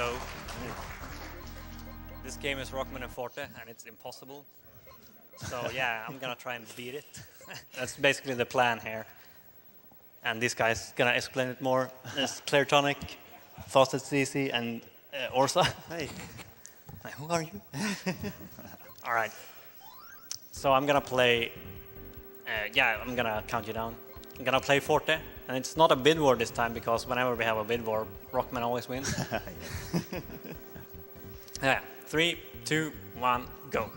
Hello. This game is Rockman and Forte, and it's impossible. So yeah, I'm gonna try and beat it. That's basically the plan here. And this guy's gonna explain it more. There's Clartonic, Faucet CC, and Orsa. Hey. Hi, who are you? All right. So I'm gonna play. I'm gonna count you down. I'm gonna play Forte, and it's not a bid war this time because whenever we have a bid war, Rockman always wins. Yeah. 3, 2, 1, go.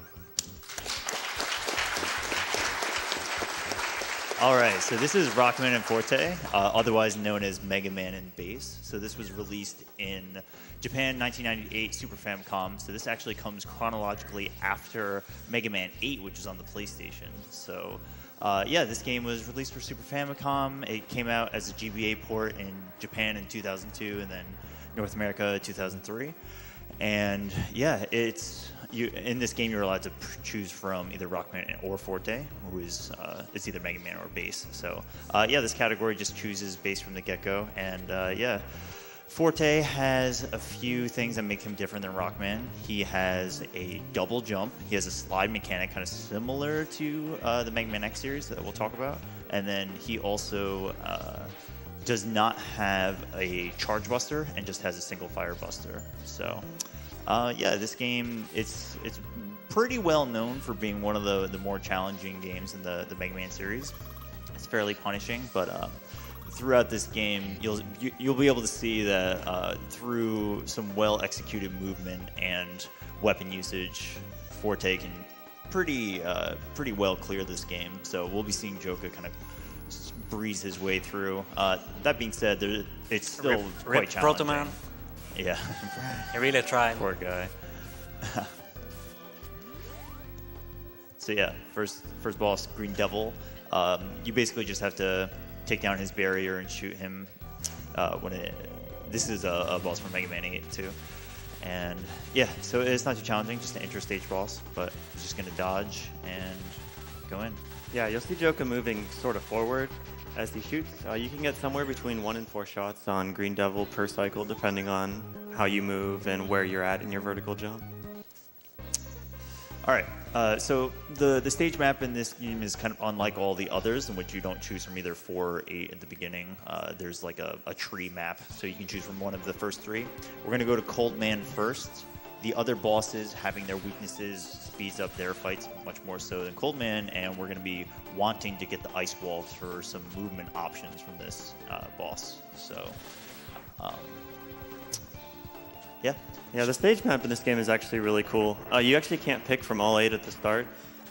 All right, so this is Rockman and Forte, otherwise known as Mega Man and Bass. So this was released in Japan 1998 Super Famicom. So this actually comes chronologically after Mega Man 8, which is on the PlayStation. So yeah, this game was released for Super Famicom. It came out as a GBA port in Japan in 2002 and then North America 2003. And yeah, in this game you're allowed to choose from either Rockman or Forte, who is it's either Mega Man or Bass. So yeah, this category just chooses Bass from the get-go, and yeah, Forte has a few things that make him different than Rockman. He has a double jump. He has a slide mechanic kind of similar to the Mega Man X series that we'll talk about, and then he also does not have a charge buster and just has a single fire buster. So yeah, this game, it's pretty well known for being one of the more challenging games in the Mega Man series. It's fairly punishing, but throughout this game, you'll be able to see that through some well executed movement and weapon usage, Forte can pretty well clear this game. So we'll be seeing Joka kind of breeze his way through. That being said, it's still quite challenging. Proto Man. Yeah. He really tried. Poor guy. So yeah, first boss, Green Devil. You basically just have to take down his barrier and shoot him. This is a boss from Mega Man 8 too. And yeah, so it's not too challenging, just an interstage boss, but just gonna dodge and go in. Yeah, you'll see Joka moving sort of forward as he shoots. You can get somewhere between 1 and 4 shots on Green Devil per cycle, depending on how you move and where you're at in your vertical jump. All right, so the stage map in this game is kind of unlike all the others, in which you don't choose from either 4 or 8 at the beginning. There's like a tree map, so you can choose from one of the first 3. We're going to go to Cold Man first. The other bosses, having their weaknesses, speeds up their fights much more so than Cold Man, and we're going to be wanting to get the ice walls for some movement options from this boss. So, yeah. Yeah, the stage map in this game is actually really cool. You actually can't pick from all 8 at the start.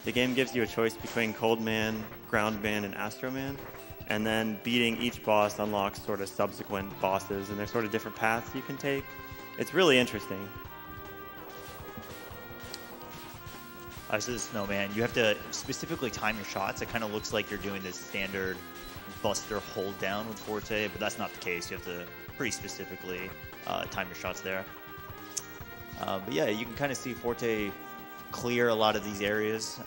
The game gives you a choice between Cold Man, Ground Man, and Astro Man, and then beating each boss unlocks sort of subsequent bosses, and there's sort of different paths you can take. It's really interesting. So the Snowman, you have to specifically time your shots. It kind of looks like you're doing this standard buster hold down with Forte, but that's not the case. You have to pretty specifically time your shots there. But yeah, you can kind of see Forte clear a lot of these areas.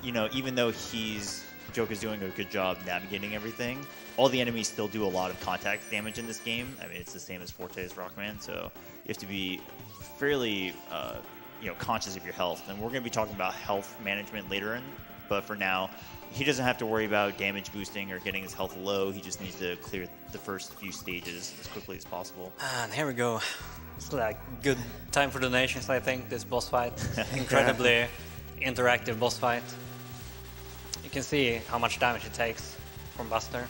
You know, even though Joker's doing a good job navigating everything, all the enemies still do a lot of contact damage in this game. I mean, it's the same as Forte's Rockman, so you have to be fairly conscious of your health. And we're going to be talking about health management later in, but for now, he doesn't have to worry about damage boosting or getting his health low. He just needs to clear the first few stages as quickly as possible. And here we go. It's like good time for donations, I think, this boss fight. Incredibly interactive boss fight. You can see how much damage it takes from Buster.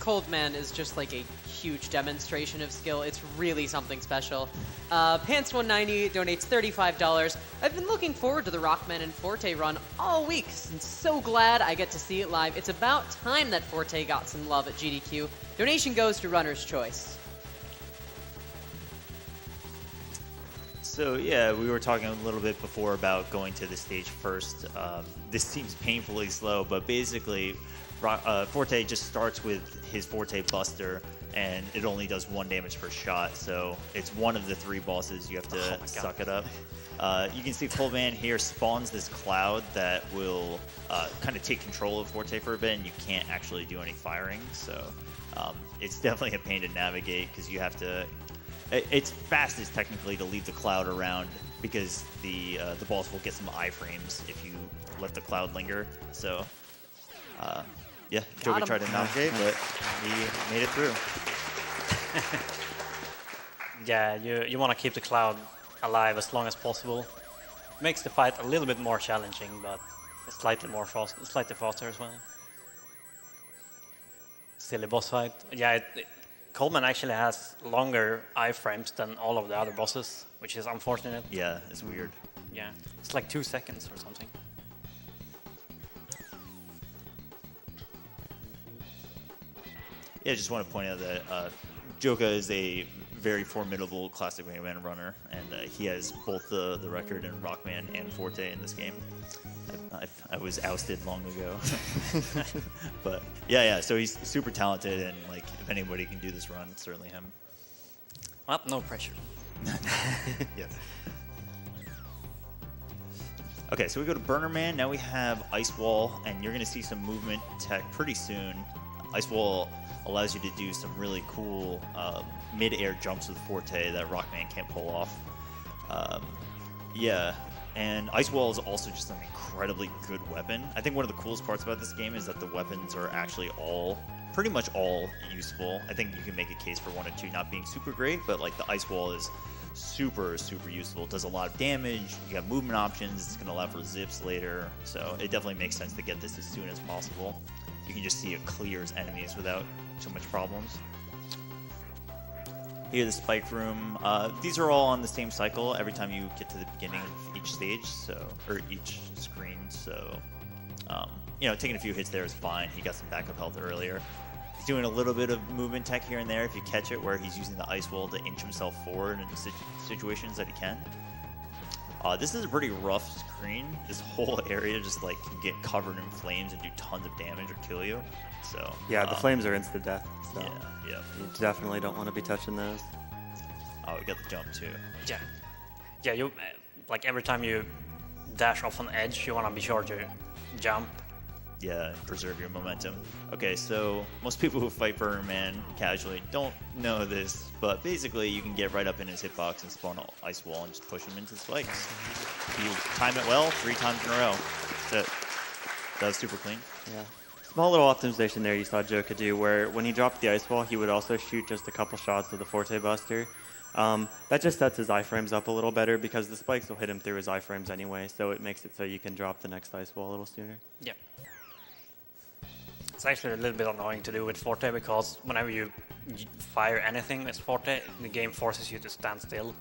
Cold Man is just like a huge demonstration of skill. It's really something special. Pants190 donates $35. I've been looking forward to the Rockman and Forte run all week, and so glad I get to see it live. It's about time that Forte got some love at GDQ. Donation goes to Runner's Choice. So yeah, we were talking a little bit before about going to the stage first. This seems painfully slow, but basically Forte just starts with his Forte Buster, and it only does 1 damage per shot, so it's one of the 3 bosses. You have to suck it up. You can see Cold Man here spawns this cloud that will kind of take control of Forte for a bit, and you can't actually do any firing, so it's definitely a pain to navigate because you have to It's fastest technically to leave the cloud around because the boss will get some iframes if you let the cloud linger. So, yeah, Joker him. tried to navigate, but he made it through. Yeah, you want to keep the cloud alive as long as possible. Makes the fight a little bit more challenging, but it's slightly faster as well. Silly boss fight. Yeah, Coleman actually has longer iframes than all of the other bosses, which is unfortunate. Yeah, it's weird. Yeah, it's like 2 seconds or something. Yeah, I just want to point out that Joka is a very formidable classic Mega Man runner, and he has both the record in Rockman and Forte in this game. I was ousted long ago, but yeah. So he's super talented, and like if anybody can do this run, it's certainly him. Well, no pressure. Yes. Okay, so we go to Burner Man. Now we have Ice Wall, and you're going to see some movement tech pretty soon. Ice Wall allows you to do some really cool mid-air jumps with Forte that Rockman can't pull off. Yeah, and Ice Wall is also just an incredibly good weapon. I think one of the coolest parts about this game is that the weapons are actually pretty much all useful. I think you can make a case for 1 and 2 not being super great, but like the Ice Wall is super useful. It does a lot of damage. You got movement options. It's going to allow for zips later, so it definitely makes sense to get this as soon as possible. You can just see it clears enemies without too much problems. Here, the spike room. These are all on the same cycle every time you get to the beginning of each stage, or each screen. So, taking a few hits there is fine. He got some backup health earlier. He's doing a little bit of movement tech here and there if you catch it, where he's using the ice wall to inch himself forward in situations that he can. This is a pretty rough screen. This whole area just like can get covered in flames and do tons of damage or kill you. So Yeah, the flames are instant death. So yeah. you definitely don't want to be touching those. Oh, we got the jump too. Yeah. You like every time you dash off an edge, you want to be sure to jump. Yeah, preserve your momentum. Okay, so most people who fight Burner Man casually don't know this, but basically you can get right up in his hitbox and spawn an ice wall and just push him into spikes. If you time it well, 3 times in a row. That's it. That was super clean. Yeah. Small little optimization there you saw Joka do, where when he dropped the ice wall, he would also shoot just a couple shots with the Forte Buster. That just sets his iframes up a little better because the spikes will hit him through his iframes anyway, so it makes it so you can drop the next ice wall a little sooner. Yeah. It's actually a little bit annoying to do with Forte because whenever you fire anything with Forte, the game forces you to stand still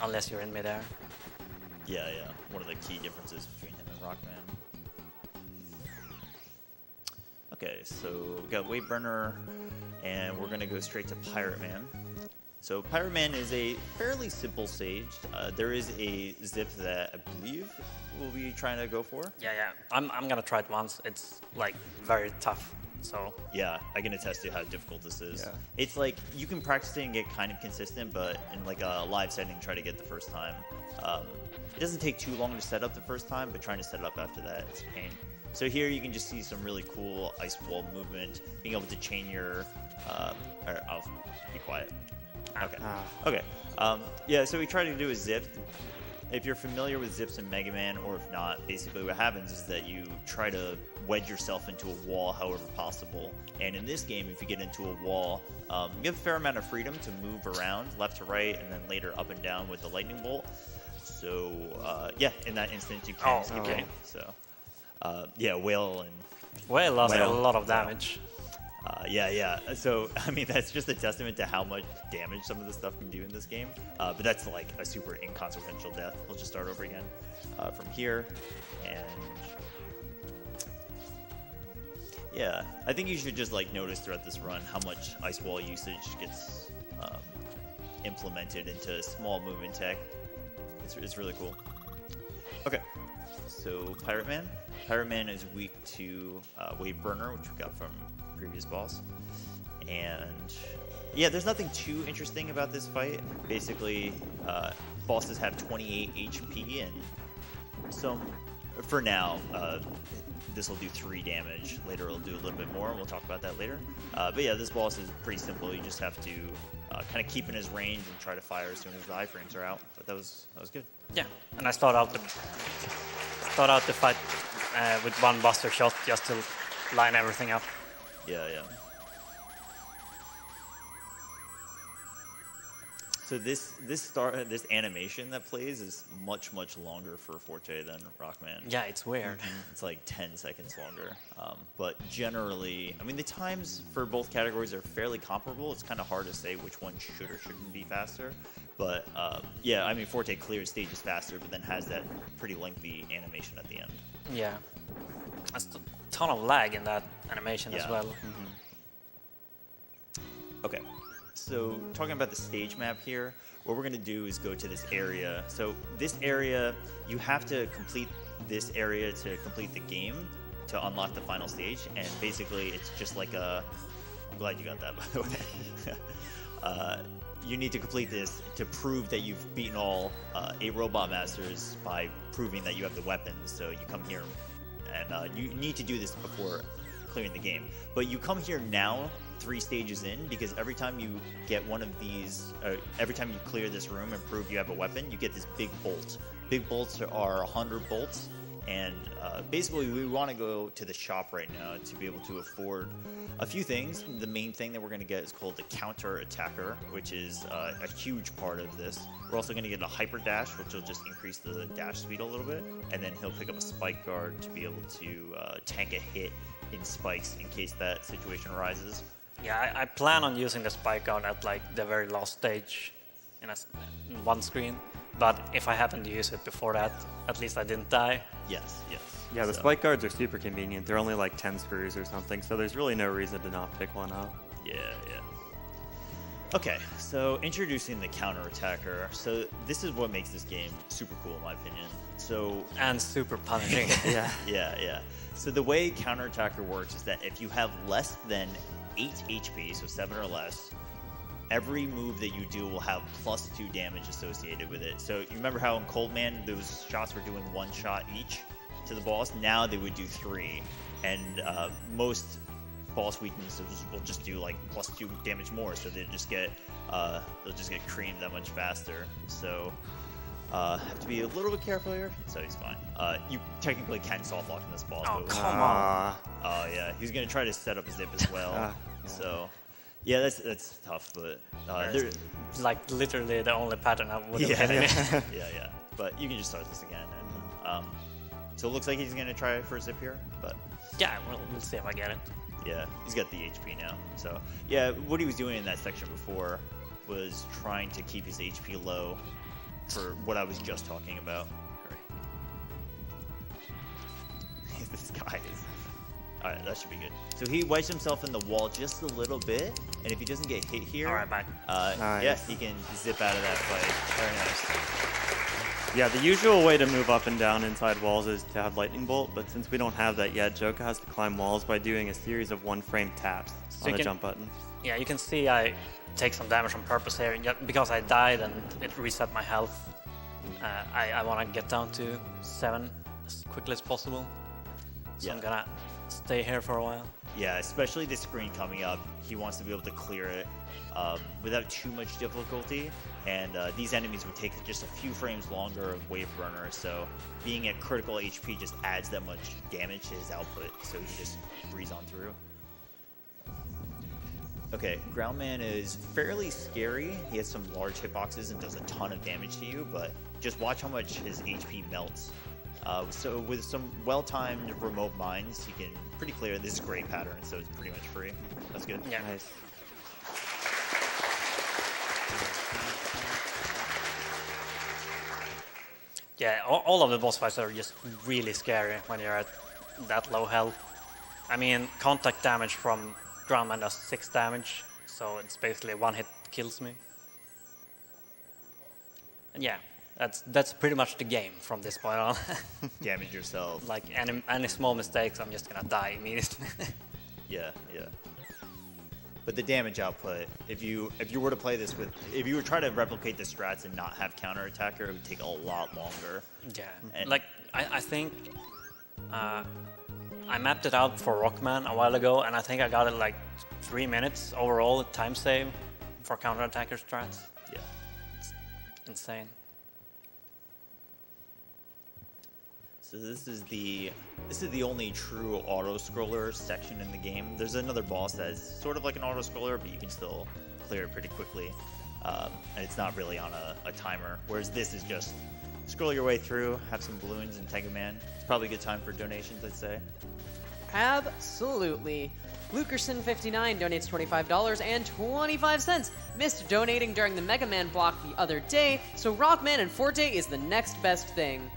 unless you're in midair. Yeah. One of the key differences between him and Rockman. Okay, so we got Wave Burner, and we're going to go straight to Pirate Man. So Pirate Man is a fairly simple stage. There is a zip that I believe we'll be trying to go for. Yeah. I'm gonna try it once. It's like very tough. So Yeah, I can attest to how difficult this is. Yeah. It's like you can practice it and get kind of consistent, but in like a live setting, try to get the first time. It doesn't take too long to set up the first time, but trying to set it up after that is a pain. So here you can just see some really cool ice wall movement, being able to chain your. I'll be quiet. Okay. Okay. Yeah, so we try to do a zip. If you're familiar with zips in Mega Man, or if not, basically what happens is that you try to wedge yourself into a wall however possible. And in this game, if you get into a wall, you have a fair amount of freedom to move around left to right and then later up and down with the lightning bolt. So, yeah, in that instance, you can skip it. So, yeah, Whale and... Whale lost a Whale. lot of damage. Yeah. So, I mean, that's just a testament to how much damage some of this stuff can do in this game. But that's like a super inconsequential death. We'll just start over again from here. And yeah, I think you should just like notice throughout this run how much ice wall usage gets implemented into small movement tech. It's really cool. Okay, so Pirate Man. Pirate Man is weak to Wave Burner, which we got from previous boss. And yeah, there's nothing too interesting about this fight. Basically, bosses have 28 HP, and some, for now, this will do 3 damage. Later it'll do a little bit more, and we'll talk about that later. But yeah, this boss is pretty simple. You just have to kind of keep in his range and try to fire as soon as the iframes are out. But that was good. Yeah, and I start out the fight with one buster shot just to line everything up. Yeah. So this animation that plays is much longer for Forte than Rockman. Yeah, it's weird. It's like 10 seconds longer. But generally, I mean, the times for both categories are fairly comparable. It's kind of hard to say which one should or shouldn't be faster. But yeah, I mean, Forte clears stages faster, but then has that pretty lengthy animation at the end. Yeah, there's a ton of lag in that animation as Yeah. well. Okay, so talking about the stage map here, what we're going to do is go to this area. So this area, you have to complete this area to complete the game to unlock the final stage, and basically it's just like a... I'm glad you got that, by the way. You need to complete this to prove that you've beaten all 8 Robot Masters by proving that you have the weapons. So you come here, and you need to do this before clearing the game. But you come here now, 3 stages in, because every time you get one of these, every time you clear this room and prove you have a weapon, you get this big bolt. Big bolts are 100 bolts, and basically we want to go to the shop right now to be able to afford a few things. The main thing that we're going to get is called the Counter Attacker, which is a huge part of this. We're also going to get a Hyper Dash, which will just increase the dash speed a little bit, and then he'll pick up a Spike Guard to be able to tank a hit in spikes in case that situation arises. Yeah, I plan on using the spike guard at like the very last stage in one screen. But if I happen to use it before that, at least I didn't die. Yes. Yeah, the So- spike guards are super convenient. They're only like 10 screws or something, so there's really no reason to not pick one up. Yeah. Okay, so introducing the Counter Attacker. So this is what makes this game super cool, in my opinion. So And super punishing. yeah. So the way Counter Attacker works is that if you have less than 8 HP, so 7 or less, every move that you do will have +2 damage associated with it. So you remember how in Cold Man those shots were doing 1 shot each to the boss? Now they would do 3, and most boss weaknesses will just do like +2 damage more. So they'll just get creamed that much faster. So have to be a little bit careful here. So he's fine. You technically can soft lock in this boss. Oh, but- come on. Oh yeah, he's gonna try to set up a zip as well. So, yeah, that's tough, but there, Like literally the only pattern I would have hit it. yeah. But you can just start this again, and so it looks like he's gonna try for a zip here, but Yeah, we'll see if I get it. yeah, he's got the HP now. So yeah, what he was doing in that section before was trying to keep his HP low for what I was just talking about. This guy is... Alright, that should be good. So he wedged himself in the wall just a little bit, and if he doesn't get hit here, Alright, bye. Nice. yeah, he can zip out of that fight. Very nice. Yeah, the usual way to move up and down inside walls is to have Lightning Bolt, but since we don't have that yet, Joka has to climb walls by doing a series of 1-frame taps So on you the can- jump button. Yeah, you can see I take some damage on purpose here because I died and it reset my health. I want to get down to 7 as quickly as possible. So I'm Yeah. gonna stay here for a while. Yeah, especially this screen coming up, he wants to be able to clear it without too much difficulty. And these enemies would take just a few frames longer of Wave Runner, so being at critical HP just adds that much damage to his output, so he just breeze on through. Okay, Groundman is fairly scary. He has some large hitboxes and does a ton of damage to you, but just watch how much his HP melts. So with some well-timed remote mines, he can pretty clear. This is a great pattern, so it's pretty much free. That's good. Yeah. Nice. Yeah, all of the boss fights are just really scary when you're at that low health. I mean, contact damage from Groundman does 6 damage, so it's basically 1 hit kills me. And yeah, that's pretty much the game from this point on. Damage yourself. Like any small mistakes, I'm just gonna die immediately. Yeah. But the damage output, if you were to play this if you were trying to replicate the strats and not have Counter Attacker, it would take a lot longer. Yeah, And- like I think I mapped it out for Rockman a while ago, and I think I got it like 3 minutes overall time save for counterattacker strats. Yeah. It's insane. So this is the only true auto-scroller section in the game. There's another boss that's sort of like an auto-scroller, but you can still clear it pretty quickly. And it's not really on a timer, whereas this is just scroll your way through, have some balloons, and tag a man. It's probably a good time for donations, I'd say. Absolutely. Lukerson59 donates $25.25. Missed donating during the Mega Man block the other day, so Rockman and Forte is the next best thing.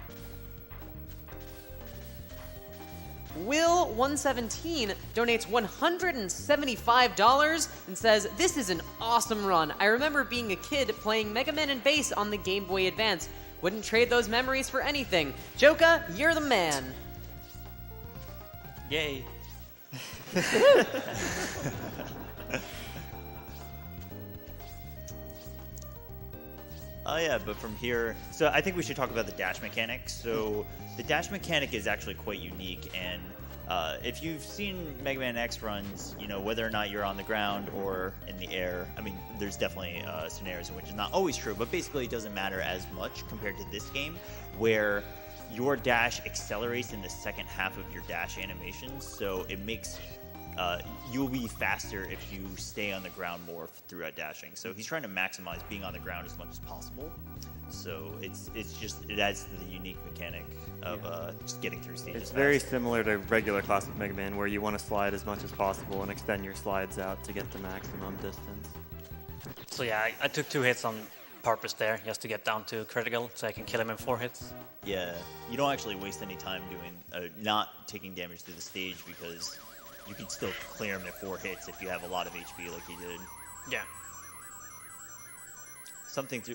Will117 donates $175 and says, "This is an awesome run. I remember being a kid playing Mega Man and Bass on the Game Boy Advance. Wouldn't trade those memories for anything. Joka, you're the man." Yay. Oh yeah, but from here, so I think we should talk about the dash mechanic. So the dash mechanic is actually quite unique, and if you've seen Mega Man X runs, you know, whether or not you're on the ground or in the air, I mean, there's definitely scenarios in which it's not always true, but basically it doesn't matter as much compared to this game, where your dash accelerates in the second half of your dash animations, so it makes you'll be faster if you stay on the ground more throughout dashing. So he's trying to maximize being on the ground as much as possible. So it adds to the unique mechanic of just getting through stages. It's very similar to regular classic Mega Man, where you want to slide as much as possible and extend your slides out to get the maximum distance. So yeah, I took 2 hits on purpose there, just to get down to critical, so I can kill him in 4 hits. Yeah, you don't actually waste any time doing not taking damage through the stage, because you can still clear him at 4 hits if you have a lot of HP like he did. Yeah.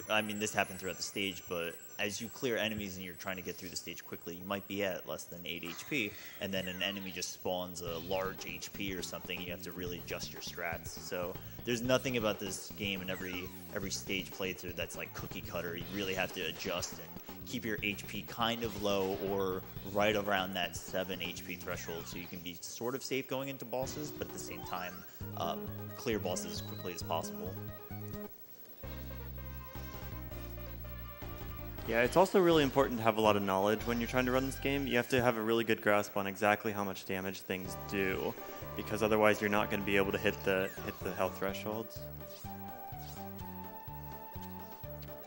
I mean, this happened throughout the stage, but as you clear enemies and you're trying to get through the stage quickly, you might be at less than 8 HP, and then an enemy just spawns a large HP or something. You have to really adjust your strats. So there's nothing about this game in every stage playthrough that's like cookie cutter. You really have to adjust and keep your HP kind of low or right around that 7 HP threshold, so you can be sort of safe going into bosses, but at the same time, clear bosses as quickly as possible. Yeah, it's also really important to have a lot of knowledge when you're trying to run this game. You have to have a really good grasp on exactly how much damage things do, because otherwise you're not going to be able to hit the health thresholds.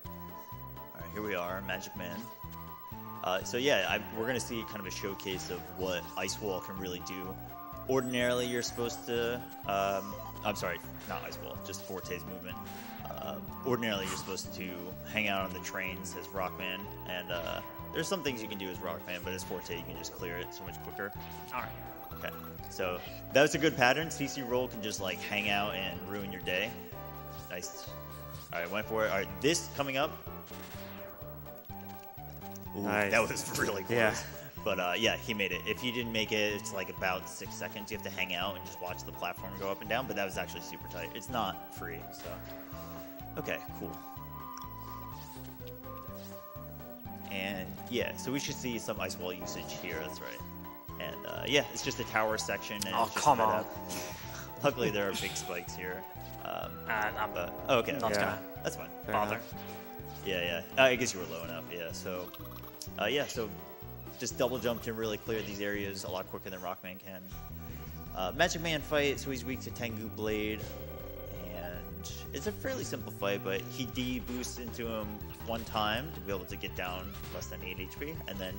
All right, here we are, Magic Man. So yeah, we're going to see kind of a showcase of what Ice Wall can really do. Ordinarily, you're supposed to... I'm sorry, not Ice Wall, just Forte's movement. Ordinarily, you're supposed to hang out on the trains as Rockman, and there's some things you can do as Rockman, but as Forte, you can just clear it so much quicker. All right. Okay, so that was a good pattern. CC Roll can just like hang out and ruin your day. Nice. All right, went for it. All right, this coming up. Ooh, nice. That was really close. Yeah. But yeah, he made it. If he didn't make it, it's like about 6 seconds. You have to hang out and just watch the platform go up and down, but that was actually super tight. It's not free, so. Okay, cool. And yeah, so we should see some Ice Wall usage here, that's right. And yeah, it's just a tower section. And Oh, it's just come spread on. out. Luckily, there are big spikes here. I'm Okay, not Yeah. gonna that's fine. Fair bother. enough. Yeah. I guess you were low enough, yeah. So, yeah, so just double jump can really clear these areas a lot quicker than Rockman can. Magic Man fight, so he's weak to Tengu Blade. And it's a fairly simple fight, but he D-boosts into him one time to be able to get down less than 8 HP. And then,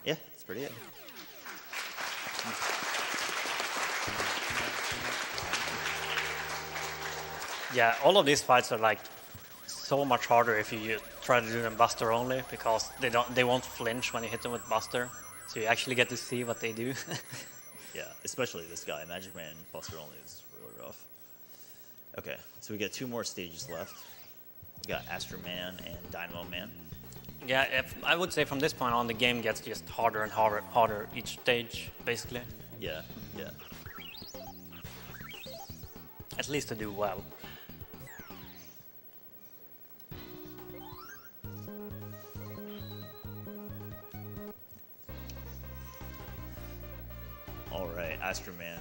yeah, that's pretty it. Yeah, all of these fights are like so much harder if you try to do them Buster only, because they won't flinch when you hit them with Buster. So you actually get to see what they do. Yeah, especially this guy. Magic Man Buster only is really rough. Okay, so we got 2 more stages left. We got Astro Man and Dynamo Man. Yeah, I would say from this point on, the game gets just harder and harder each stage, basically. Yeah. At least to do well.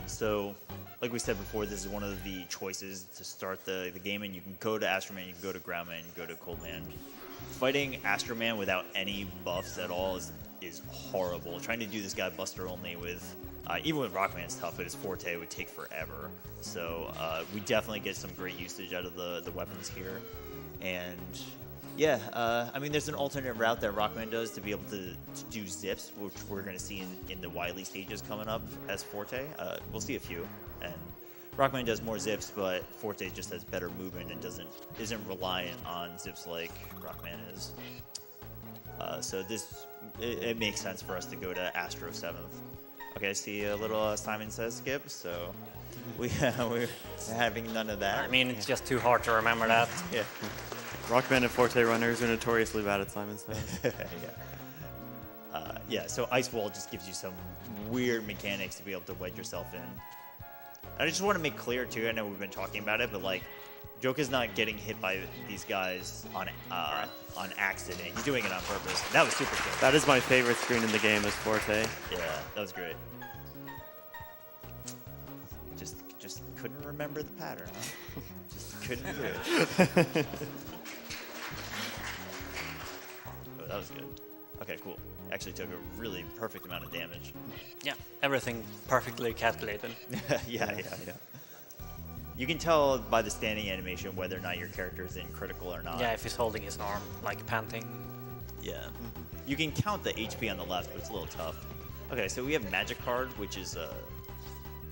So, like we said before, this is one of the choices to start the game, and you can go to Astro Man, you can go to Ground Man, you can go to Cold Man. Fighting Astro Man without any buffs at all is horrible. Trying to do this guy Buster only with, even with Rockman's tough, but his Forte would take forever. So we definitely get some great usage out of the weapons here. And yeah, I mean, there's an alternate route that Rockman does to be able to do zips, which we're going to see in the Wily stages coming up as Forte. We'll see a few. And Rockman does more zips, but Forte just has better movement and isn't reliant on zips like Rockman is. So it makes sense for us to go to Astro 7th. Okay, I see a little Simon Says skip, so we're having none of that. I mean, it's just too hard to remember that. Yeah. Rockman and Forte runners are notoriously bad at Simon Says. Yeah, so Ice Wall just gives you some weird mechanics to be able to wedge yourself in. I just want to make clear, too, I know we've been talking about it, but, like, Joker's not getting hit by these guys on accident. He's doing it on purpose. That was super cool. That is my favorite screen in the game is Forte. Yeah, that was great. Just couldn't remember the pattern, huh? Just couldn't do it. Oh, that was good. Okay, cool. Actually took a really perfect amount of damage. Yeah, everything perfectly calculated. Yeah. You can tell by the standing animation whether or not your character is in critical or not. Yeah, if he's holding his arm, like panting. Yeah. You can count the HP on the left, but it's a little tough. Okay, so we have Magic Card, which is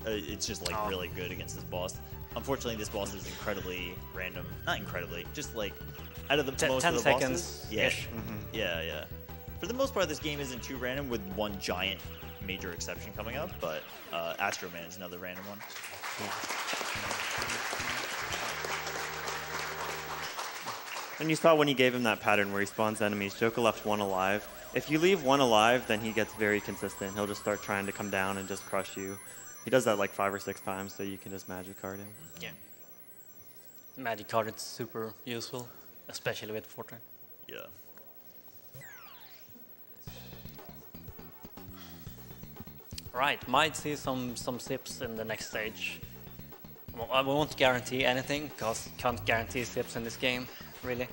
it's just like really good against this boss. Unfortunately, this boss is incredibly random. Not incredibly, just like out of the most 10 of the seconds bosses. Yeah. For the most part, this game isn't too random, with one giant major exception coming up. But Astro Man is another random one. And you saw when he gave him that pattern where he spawns enemies, Joker left one alive. If you leave one alive, then he gets very consistent. He'll just start trying to come down and just crush you. He does that like 5 or 6 times, so you can just magic card him. Yeah. Magic card is super useful, especially with Forte. Yeah. Right, might see some zips in the next stage. Well, I won't guarantee anything, because can't guarantee zips in this game, really.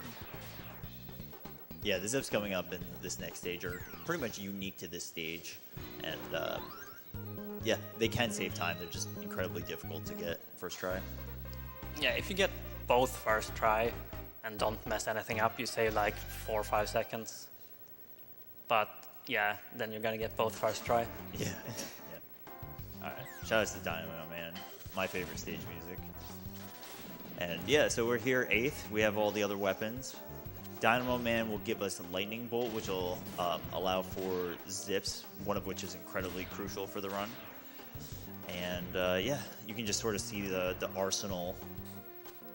Yeah, the zips coming up in this next stage are pretty much unique to this stage. And yeah, they can save time. They're just incredibly difficult to get first try. Yeah, if you get both first try and don't mess anything up, you save like 4 or 5 seconds. But yeah, then you're gonna get both first try. Yeah. Alright, shout out to Dynamo Man, my favorite stage music. And yeah, so we're here 8th. We have all the other weapons. Dynamo Man will give us a Lightning Bolt, which will allow for zips, one of which is incredibly crucial for the run. And yeah, you can just sort of see the arsenal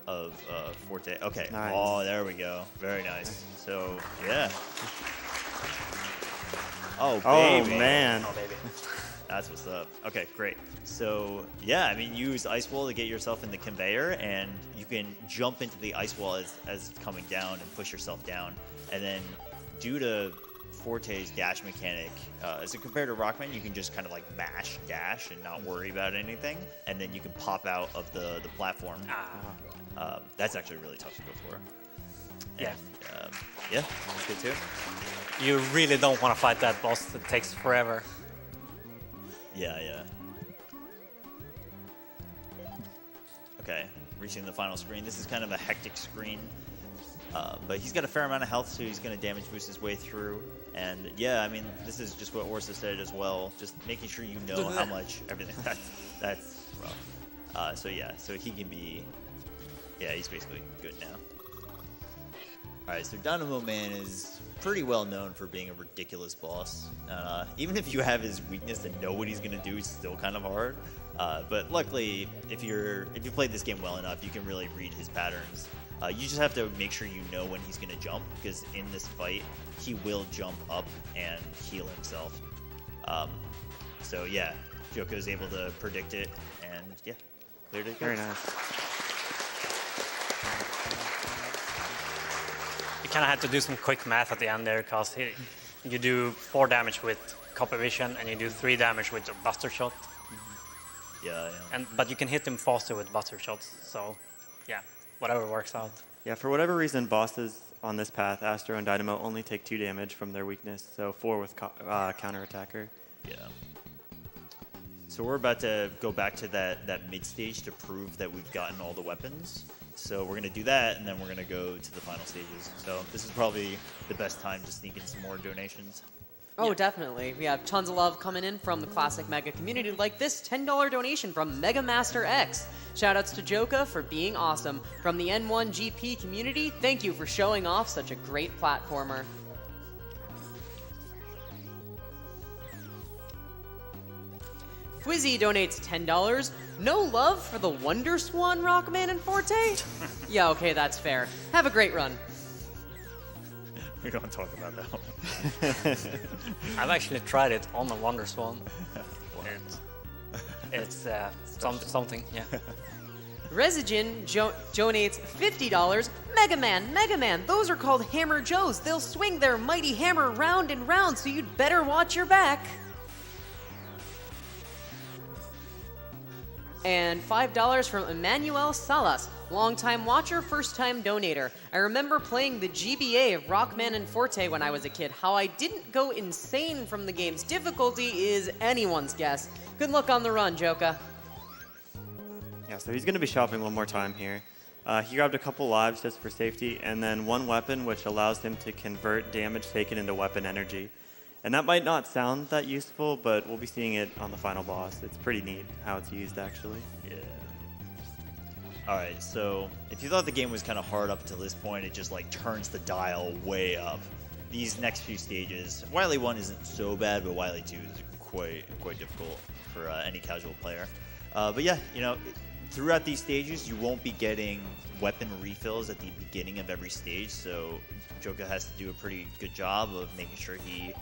of Forte. Okay, nice. Oh, there we go. Very nice. So, yeah. Oh, baby. Oh, man. Oh, baby. That's what's up. Okay, great. So, yeah, I mean, use Ice Wall to get yourself in the conveyor, and you can jump into the Ice Wall as it's coming down and push yourself down. And then, due to Forte's dash mechanic, as compared to Rockman, you can just kind of like mash dash and not worry about anything, and then you can pop out of the platform. That's actually really tough to go for. Yeah. And, yeah, that's good too. You really don't want to fight that boss. It takes forever. Yeah. Okay, reaching the final screen. This is kind of a hectic screen, but he's got a fair amount of health, so he's going to damage boost his way through. And yeah, I mean, this is just what Orsa said as well, just making sure you know how much everything. That's rough. So yeah, so he can be, yeah, he's basically good now. All right, so Dynamo Man is pretty well known for being a ridiculous boss. Even if you have his weakness and know what he's gonna do, it's still kind of hard. But luckily, if you played this game well enough, you can really read his patterns. You just have to make sure you know when he's gonna jump, because in this fight, he will jump up and heal himself. So yeah, Joko is able to predict it, and yeah, cleared it. Very nice. You kind of had to do some quick math at the end there, because you do 4 damage with Copper Vision, and you do 3 damage with a Buster Shot. Yeah. But you can hit them faster with buster shots. So, yeah, whatever works out. Yeah, for whatever reason, bosses on this path, Astro and Dynamo, only take 2 damage from their weakness, so 4 with counter-attacker. Yeah. So we're about to go back to that mid-stage to prove that we've gotten all the weapons. So we're going to do that, and then we're going to go to the final stages. So this is probably the best time to sneak in some more donations. Oh, definitely. We have tons of love coming in from the Classic Mega community, like this $10 donation from Mega Master X. Shoutouts to Joka for being awesome. From the N1 GP community, thank you for showing off such a great platformer. Fwizzy donates $10. No love for the Wonder Swan, Rockman, and Forte? Yeah, okay, that's fair. Have a great run. We don't talk about that one. I've actually tried it on the Wonder Swan. It's something, yeah. Resigin donates $50. Mega Man, those are called Hammer Joes. They'll swing their mighty hammer round and round, so you'd better watch your back. And $5 from Emmanuel Salas, longtime watcher, first-time donator. I remember playing the GBA of Rockman and Forte when I was a kid. How I didn't go insane from the game's difficulty is anyone's guess. Good luck on the run, Joka. Yeah, so he's going to be shopping one more time here. He grabbed a couple lives just for safety, and then 1 weapon which allows him to convert damage taken into weapon energy. And that might not sound that useful, but we'll be seeing it on the final boss. It's pretty neat how it's used, actually. Yeah. All right, so if you thought the game was kind of hard up until this point, it just like turns the dial way up. These next few stages, Wily 1 isn't so bad, but Wily 2 is quite difficult for any casual player. But yeah, you know, throughout these stages, you won't be getting weapon refills at the beginning of every stage, so Joka has to do a pretty good job of making sure he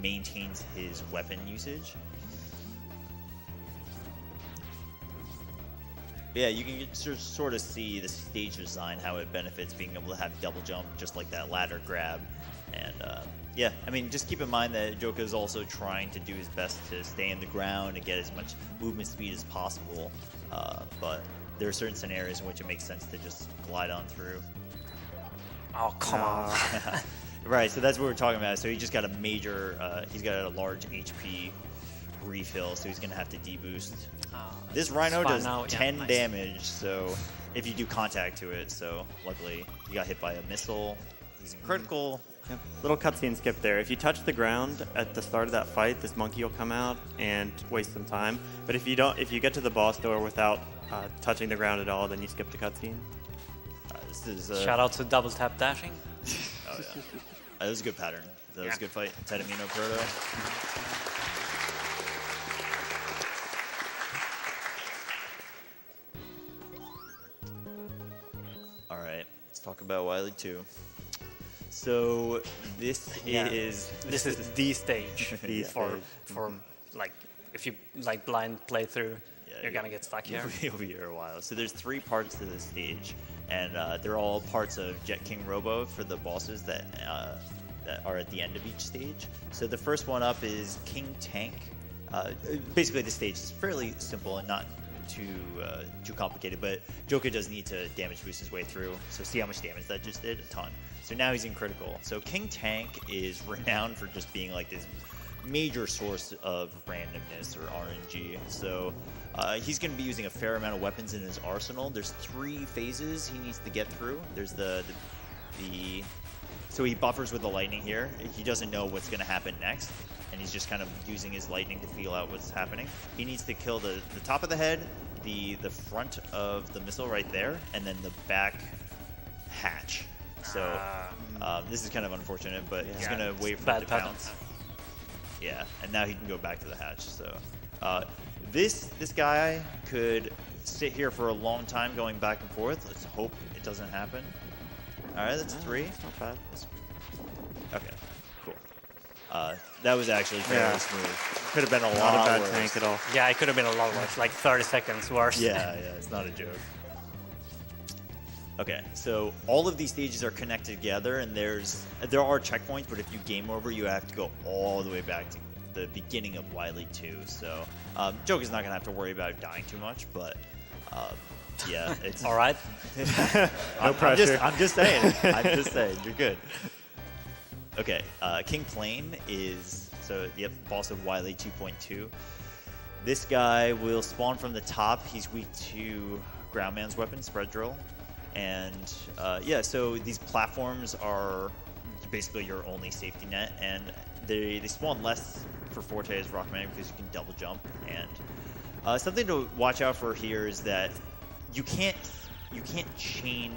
maintains his weapon usage. But yeah, you can sort of see the stage design, how it benefits being able to have double jump, just like that ladder grab. And yeah, I mean, just keep in mind that Joka is also trying to do his best to stay in the ground and get as much movement speed as possible. But there are certain scenarios in which it makes sense to just glide on through. Oh, come on. Right, so that's what we're talking about. So he just got a major, he's got a large HP refill, so he's going to have to deboost. This Rhino does 10 damage, so if you do contact to it, so luckily he got hit by a missile. He's in critical. Yep. Little cutscene skip there. If you touch the ground at the start of that fight, this monkey will come out and waste some time. But if you get to the boss door without touching the ground at all, then you skip the cutscene. This is Shout out to double tap dashing. Oh yeah, that was a good pattern. That was a good fight. Tedamino Proto. All right, let's talk about Wily 2. So this is the stage The for like if you like blind playthrough, you're gonna get stuck here. You'll be here a while. So there's 3 parts to this stage, and they're all parts of Jet King Robo for the bosses that are at the end of each stage. So the first one up is King Tank. Basically, the stage is fairly simple and not too complicated, but Joka does need to damage boost his way through. So see how much damage that just did? A ton. So now he's in critical. So King Tank is renowned for just being like this major source of randomness or RNG. So he's going to be using a fair amount of weapons in his arsenal. There's 3 phases he needs to get through. There's so he buffers with the lightning here. He doesn't know what's going to happen next, and he's just kind of using his lightning to feel out what's happening. He needs to kill the top of the head, the front of the missile right there, and then the back hatch. So this is kind of unfortunate, but he's going to wait for it to bounce. Yeah, and now he can go back to the hatch. So this guy could sit here for a long time going back and forth. Let's hope it doesn't happen. All right, that's 3. That's not bad. Okay, cool. That was actually fairly smooth. Could have been a Not lot a bad worse. tank at all. Yeah, it could have been a lot worse, like 30 seconds worse. Yeah, it's not a joke. Okay, so all of these stages are connected together, and there are checkpoints, but if you game over, you have to go all the way back to the beginning of Wily 2. So Joker's not gonna have to worry about dying too much, but yeah, it's All right. No pressure. I'm just saying. I'm just saying. You're good. Okay, King Plane is boss of Wily 2.2. This guy will spawn from the top. He's weak to Groundman's weapon, Spread Drill. And so these platforms are basically your only safety net, and they spawn less for Forte as Rockman because you can double jump. And something to watch out for here is that you can't chain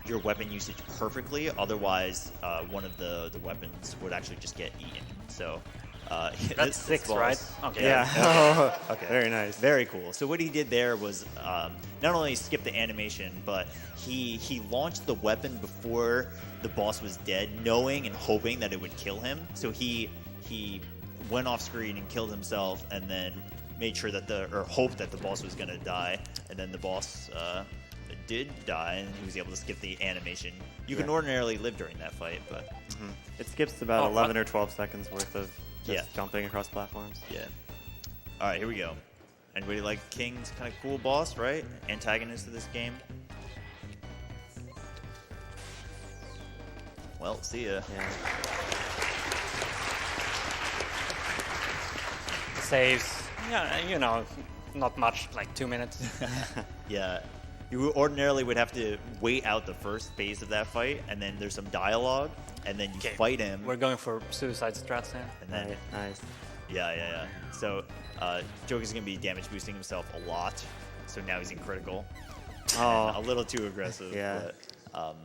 your weapon usage perfectly, otherwise one of the weapons would actually just get eaten. So That's 6, right? Okay. Yeah. Okay. Very nice. Very cool. So what he did there was not only skip the animation, but he launched the weapon before the boss was dead, knowing and hoping that it would kill him. So he went off screen and killed himself, and then made sure that hoped that the boss was gonna die, and then the boss did die, and he was able to skip the animation. You can ordinarily live during that fight, but It skips about 11 or 12 seconds worth of just Yeah. jumping across platforms. yeah. All right, here we go. Anybody like King's kind of cool boss, right? Antagonist of this game. Well, see ya. Yeah. Saves, not much, like 2 minutes. Yeah. You ordinarily would have to wait out the first phase of that fight, and then there's some dialogue, and then you Okay, fight him. We're going for suicide strats here. And then, Nice. yeah. So Joker's going to be damage boosting himself a lot. So now he's in critical. Oh. A little too aggressive. Yeah. But,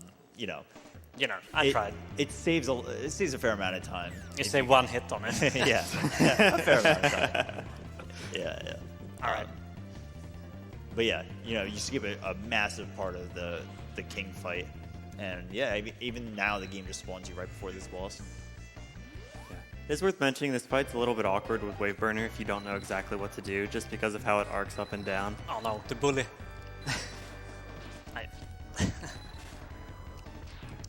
I tried. It saves a fair amount of time. You say one hit on it. Yeah. A fair amount of time. Yeah. All right. But yeah, you skip a massive part of the King fight. And yeah, even now the game just spawns you right before this boss. Yeah. It's worth mentioning this fight's a little bit awkward with Wave Burner if you don't know exactly what to do, just because of how it arcs up and down. Oh no, the bully.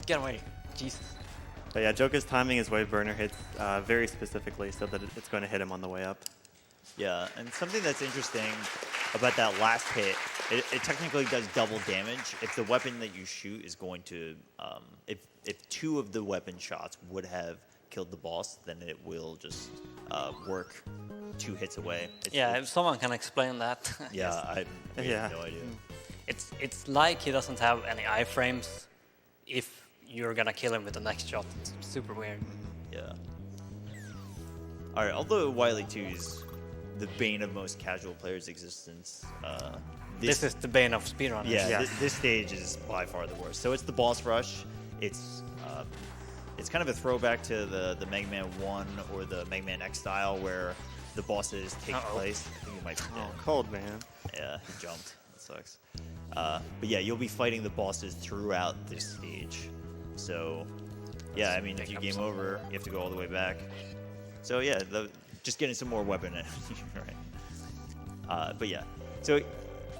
Get away. Jesus. But yeah, Joker's timing his Wave Burner hits very specifically so that it's going to hit him on the way up. Yeah, and something that's interesting about that last hit, it technically does double damage. If the weapon that you shoot is going to, if 2 of the weapon shots would have killed the boss, then it will just work 2 hits away. If someone can explain that. Yeah, I really Yeah. have no idea. It's like he doesn't have any iframes if you're gonna kill him with the next shot. It's super weird. Yeah. All right, although Wily 2 is the bane of most casual players' existence, This is the bane of speedrunners. Yeah. This stage is by far the worst. So it's the boss rush. It's kind of a throwback to the Mega Man 1 or the Mega Man X style where the bosses take place. I think you might be dead. Cold, man. Yeah, he jumped. That sucks. But yeah, you'll be fighting the bosses throughout this stage. So yeah, I mean, if you game over, you have to go all the way back. So yeah, just getting some more weapon in, right? But yeah, so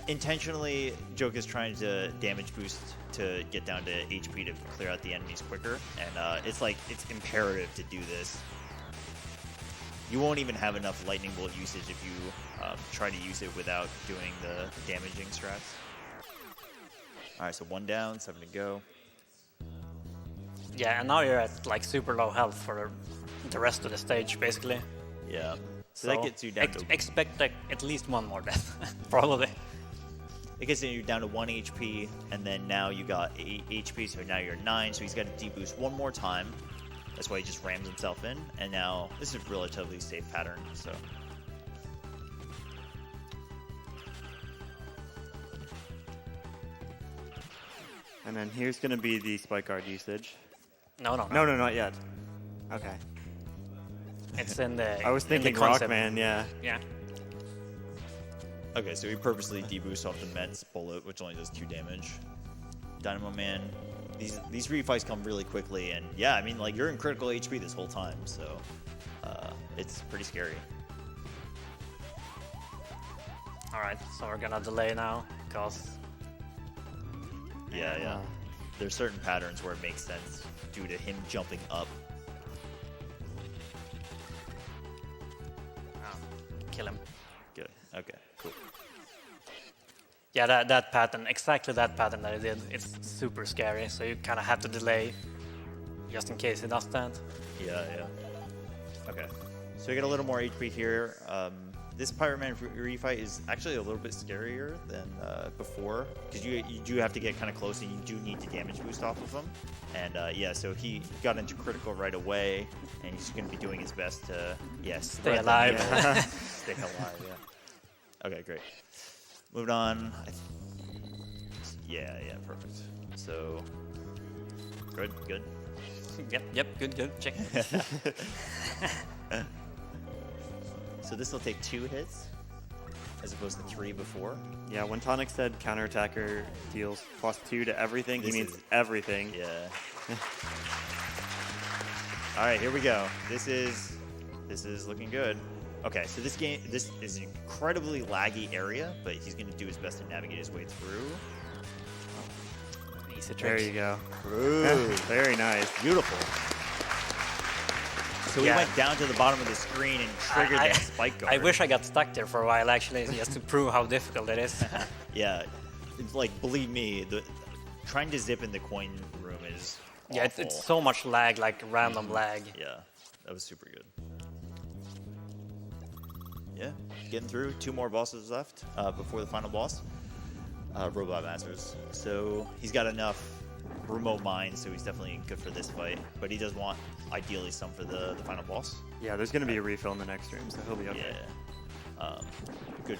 intentionally, Joker's trying to damage boost to get down to HP to clear out the enemies quicker, and it's imperative to do this. You won't even have enough lightning bolt usage if you try to use it without doing the damaging strats. All right, so 1 down, 7 to go. Yeah, and now you're at like super low health for the rest of the stage, basically. Yeah. So that gets you down to expect like at least 1 more death, probably. it gets you down to 1 HP, and then now you got 8 HP, so now you're 9. So he's got to deboost 1 more time. That's why he just rams himself in, and now this is a relatively safe pattern. So. And then here's going to be the spike guard usage. No. No, not yet. Okay. It's in the. I was in thinking the concept. Rockman, yeah. Yeah. Okay, so he purposely deboosts off the Met's bullet, which only does 2 damage. Dynamo Man, these refights come really quickly, and yeah, I mean, like, you're in critical HP this whole time, so it's pretty scary. All right, so we're gonna delay now because. Yeah. There's certain patterns where it makes sense due to him jumping up. Yeah, that pattern, exactly that pattern that he did, it's super scary. So you kind of have to delay, just in case he does that. Yeah, yeah. Okay. So we get a little more HP here. This Pirate Man refight is actually a little bit scarier than before, because you do have to get kind of close and you do need to damage boost off of him. And yeah, so he got into critical right away, and he's going to be doing his best to, Stay alive. Stay alive, yeah. Okay, great. Moving on. Yeah, perfect. So, good. Yep, good, check. So this will take 2 hits, as opposed to 3 before. Yeah, when Tonic said counterattacker deals +2 to everything, he This means is- everything. Yeah. All right, here we go. This is looking good. Okay, so this is an incredibly laggy area, but he's going to do his best to navigate his way through. Easy There trick. you go. Ooh, Very nice. beautiful. So we Yeah. went down to the bottom of the screen and triggered that spike guard. I wish I got stuck there for a while, actually, just to prove how difficult it is. Yeah, it's like, believe me, trying to zip in the coin room is awful. Yeah, it's so much lag, like random lag. Yeah, that was super good. Yeah, getting through. 2 more bosses left before the final boss, Robot Masters. So he's got enough remote mines, so he's definitely good for this fight. But he does want, ideally, some for the final boss. Yeah, there's going to be a refill in the next room, so he'll be okay. Yeah. Good.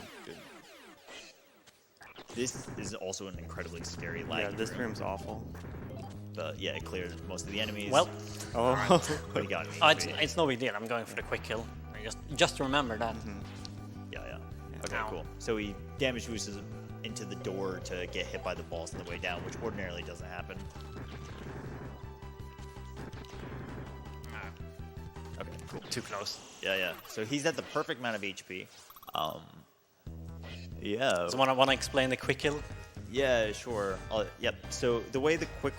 This is also an incredibly scary laggy Yeah, this room. room's awful. But yeah, it cleared most of the enemies. Well, Oh, But he got me. it's no big deal. I'm going for the quick kill. Just remember that. Yeah. Okay, Ow. cool. So he damage boosted into the door to get hit by the boss on the way down, which ordinarily doesn't happen. Okay, cool. Too close. Yeah. So he's at the perfect amount of HP. Yeah. So want to explain the quick kill? Yeah, sure. Yep. So the way the quick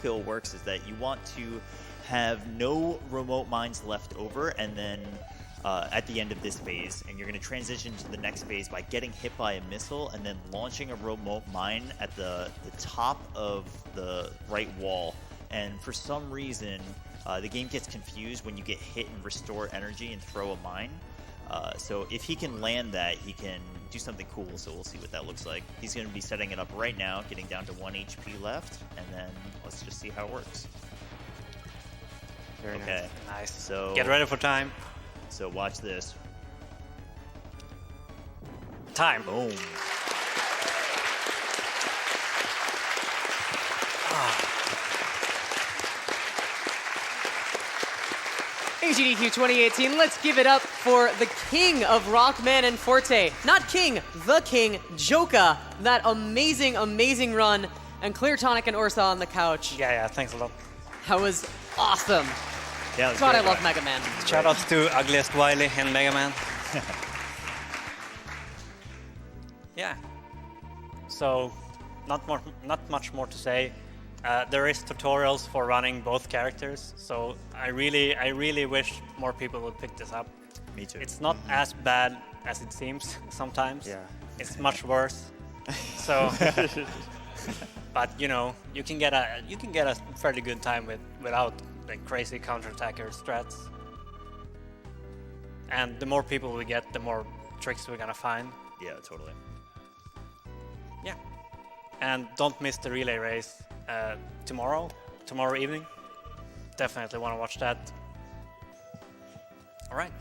kill works is that you want to have no remote mines left over, and then at the end of this phase, and you're going to transition to the next phase by getting hit by a missile and then launching a remote mine at the top of the right wall. And for some reason, the game gets confused when you get hit and restore energy and throw a mine. So if he can land that, he can do something cool, so we'll see what that looks like. He's going to be setting it up right now, getting down to 1 HP left, and then let's just see how it works. very Okay, Nice. so Get ready for time. So watch this. Time. Boom. AGDQ 2018, let's give it up for the king of Rockman and Forte. Not king, the king, Joka. That amazing, amazing run. And Clear Tonic and Ursa on the couch. Yeah, thanks a lot. That was awesome. Yeah, it was God, I great, love right? Mega Man. Shout outs to Ugliest Wily and Mega Man. Yeah. So, not much more to say. There is tutorials for running both characters, so I really wish more people would pick this up. Me too. It's not as bad as it seems sometimes. Yeah. It's much worse. So, but you know, you can get a fairly good time without the crazy counterattacker strats. And the more people we get, the more tricks we're gonna find. Yeah, totally. Yeah. And don't miss the relay race tomorrow evening. Definitely want to watch that. All right.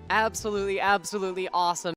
Absolutely, absolutely awesome.